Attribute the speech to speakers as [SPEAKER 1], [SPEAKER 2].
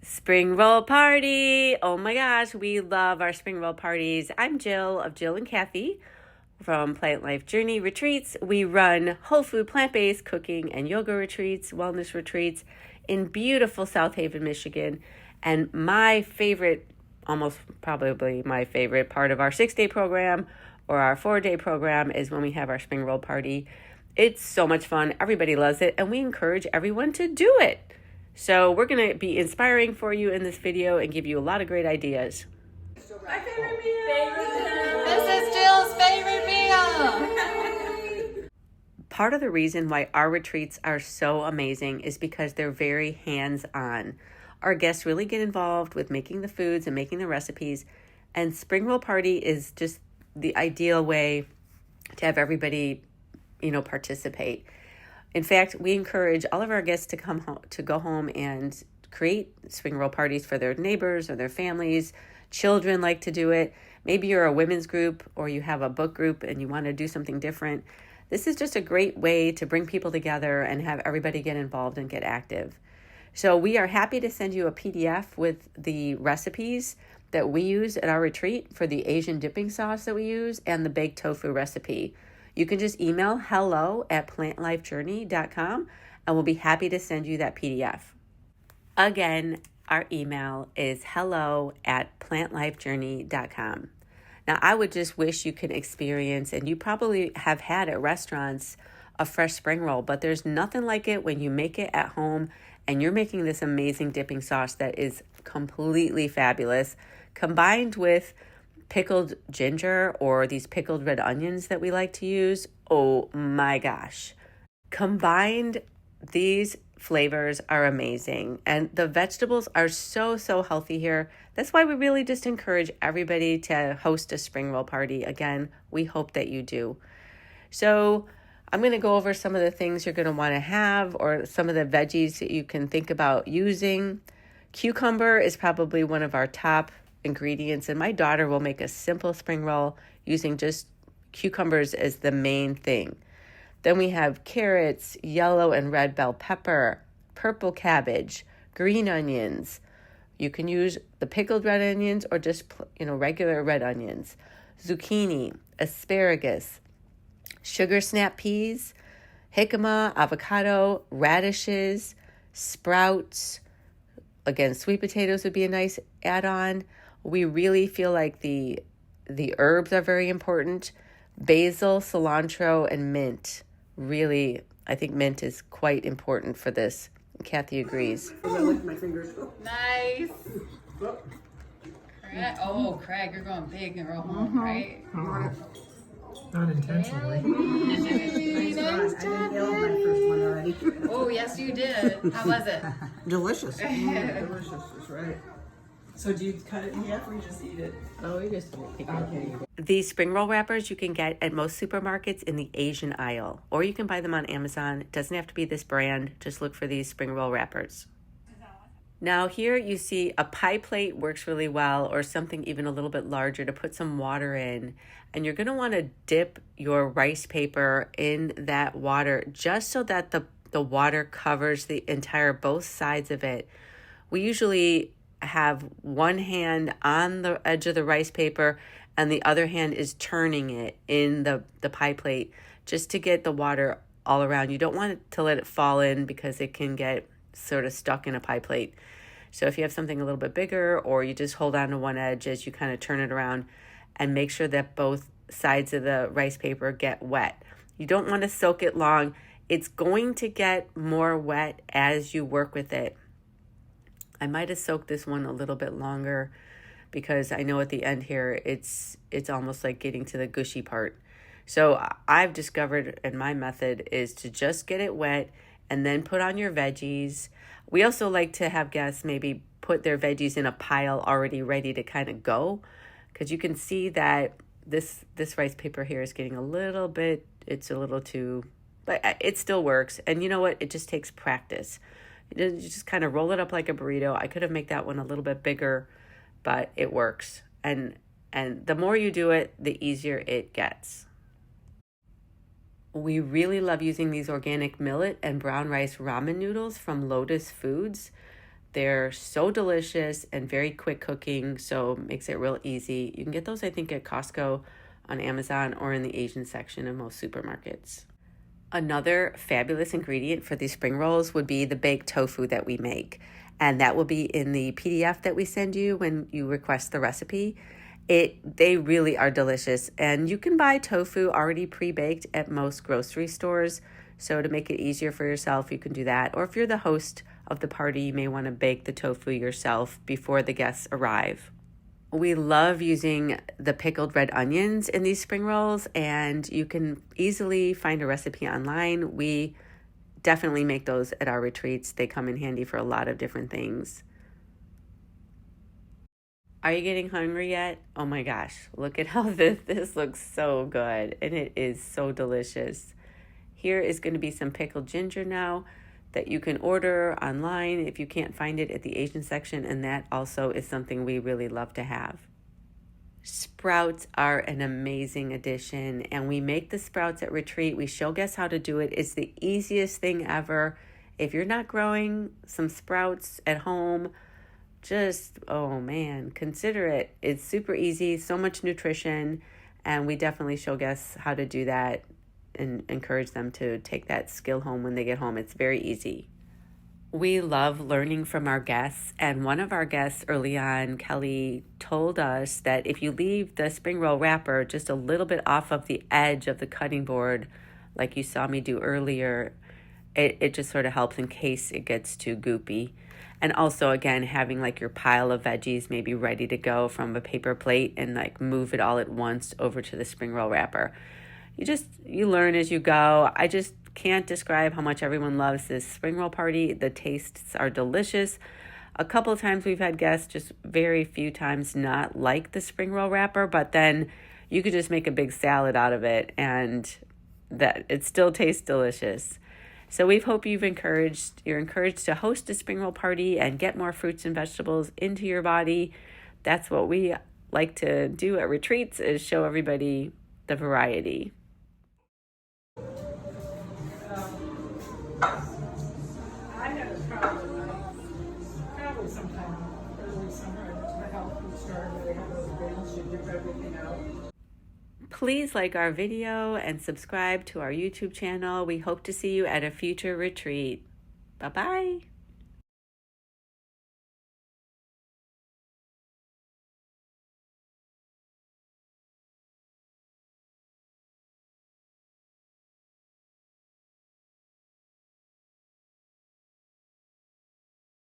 [SPEAKER 1] Spring roll party! Oh my gosh, we love our spring roll parties. I'm Jill of Jill and Kathy from Plant Life Journey Retreats. We run whole food, plant-based cooking and yoga retreats, wellness retreats in beautiful South Haven, Michigan. And my favorite, almost probably my favorite part of our 6-day program or our 4-day program is when we have our spring roll party. It's so much fun. Everybody loves it, and we encourage everyone to do it. So we're going to be inspiring for you in this video and give you a lot of great ideas.
[SPEAKER 2] My favorite meal! This is Jill's favorite meal!
[SPEAKER 1] Part of the reason why our retreats are so amazing is because they're very hands-on. Our guests really get involved with making the foods and making the recipes, and Spring Roll Party is just the ideal way to have everybody, participate. In fact, we encourage all of our guests to come home, to go home and create spring roll parties for their neighbors or their families. Children like to do it. Maybe you're a women's group or you have a book group and you want to do something different. This is just a great way to bring people together and have everybody get involved and get active. So we are happy to send you a PDF with the recipes that we use at our retreat for the Asian dipping sauce that we use and the baked tofu recipe. You can just email hello@plantlifejourney.com and we'll be happy to send you that PDF. Again, our email is hello@plantlifejourney.com. Now, I would just wish you could experience, and you probably have had at restaurants, a fresh spring roll, but there's nothing like it when you make it at home and you're making this amazing dipping sauce that is completely fabulous, combined with pickled ginger or these pickled red onions that we like to use. Oh my gosh. Combined, these flavors are amazing. And the vegetables are so healthy here. That's why we really just encourage everybody to host a spring roll party. Again, we hope that you do. So I'm going to go over some of the things you're going to want to have or some of the veggies that you can think about using. Cucumber is probably one of our top ingredients, and my daughter will make a simple spring roll using just cucumbers as the main thing. Then we have carrots, yellow and red bell pepper, purple cabbage, green onions. You can use the pickled red onions or just regular red onions, zucchini, asparagus, sugar snap peas, jicama, avocado, radishes, sprouts. Again, sweet potatoes would be a nice add-on. We really feel like the herbs are very important. Basil, cilantro, and mint. Really, I think mint is quite important for this. Kathy agrees.
[SPEAKER 3] I licked my fingers.
[SPEAKER 2] Nice. Craig, you're going big and real home, right?
[SPEAKER 3] Not intentionally.
[SPEAKER 2] Nice
[SPEAKER 3] I
[SPEAKER 2] job,
[SPEAKER 3] nailed my first one already.
[SPEAKER 2] Oh, yes, you did. How was it?
[SPEAKER 3] Delicious. Delicious, that's right.
[SPEAKER 4] So do you cut it in half or you just eat it?
[SPEAKER 1] Oh, you just pick it up. These spring roll wrappers you can get at most supermarkets in the Asian aisle, or you can buy them on Amazon. It doesn't have to be this brand. Just look for these spring roll wrappers. Now here you see a pie plate works really well, or something even a little bit larger to put some water in. And you're going to want to dip your rice paper in that water just so that the water covers the entire both sides of it. We usually have one hand on the edge of the rice paper and the other hand is turning it in the pie plate just to get the water all around. You don't want to let it fall in because it can get sort of stuck in a pie plate. So if you have something a little bit bigger, or you just hold on to one edge as you kind of turn it around, and make sure that both sides of the rice paper get wet. You don't want to soak it long. It's going to get more wet as you work with it. I might have soaked this one a little bit longer because I know at the end here it's almost like getting to the gushy part. So I've discovered, and my method is to just get it wet and then put on your veggies. We also like to have guests maybe put their veggies in a pile already ready to kind of go, because you can see that this rice paper here is getting a little bit, it's a little too, but it still works. And you know what? It just takes practice. You just kind of roll it up like a burrito. I could have made that one a little bit bigger, but it works. And the more you do it, the easier it gets. We really love using these organic millet and brown rice ramen noodles from Lotus Foods. They're so delicious and very quick cooking, so makes it real easy. You can get those, I think, at Costco, on Amazon, or in the Asian section of most supermarkets. Another fabulous ingredient for these spring rolls would be the baked tofu that we make. And that will be in the PDF that we send you when you request the recipe. They really are delicious. And you can buy tofu already pre-baked at most grocery stores. So to make it easier for yourself, you can do that. Or if you're the host of the party, you may want to bake the tofu yourself before the guests arrive. We love using the pickled red onions in these spring rolls, and you can easily find a recipe online. We definitely make those at our retreats. They come in handy for a lot of different things. Are you getting hungry yet? Oh my gosh, look at how this looks so good, and it is so delicious. Here is going to be some pickled ginger now that you can order online if you can't find it at the Asian section, and that also is something we really love to have. Sprouts are an amazing addition, and we make the sprouts at retreat. We show guests how to do it. It's the easiest thing ever. If you're not growing some sprouts at home, just, oh man, consider it. It's super easy, so much nutrition, and we definitely show guests how to do that and encourage them to take that skill home when they get home. It's very easy. We love learning from our guests, and one of our guests early on, Kelly, told us that if you leave the spring roll wrapper just a little bit off of the edge of the cutting board, like you saw me do earlier, it just sort of helps in case it gets too goopy. And also, again, having like your pile of veggies maybe ready to go from a paper plate and like move it all at once over to the spring roll wrapper. You learn as you go. I just can't describe how much everyone loves this spring roll party. The tastes are delicious. A couple of times we've had guests, just very few times, not like the spring roll wrapper, but then you could just make a big salad out of it and that it still tastes delicious. So we hope you're encouraged to host a spring roll party and get more fruits and vegetables into your body. That's what we like to do at retreats, is show everybody the variety.
[SPEAKER 3] I had a problem. Probably sometime early summer. My health food store where they have those bins. You dip everything out.
[SPEAKER 1] Please like our video and subscribe to our YouTube channel. We hope to see you at a future retreat. Bye-bye.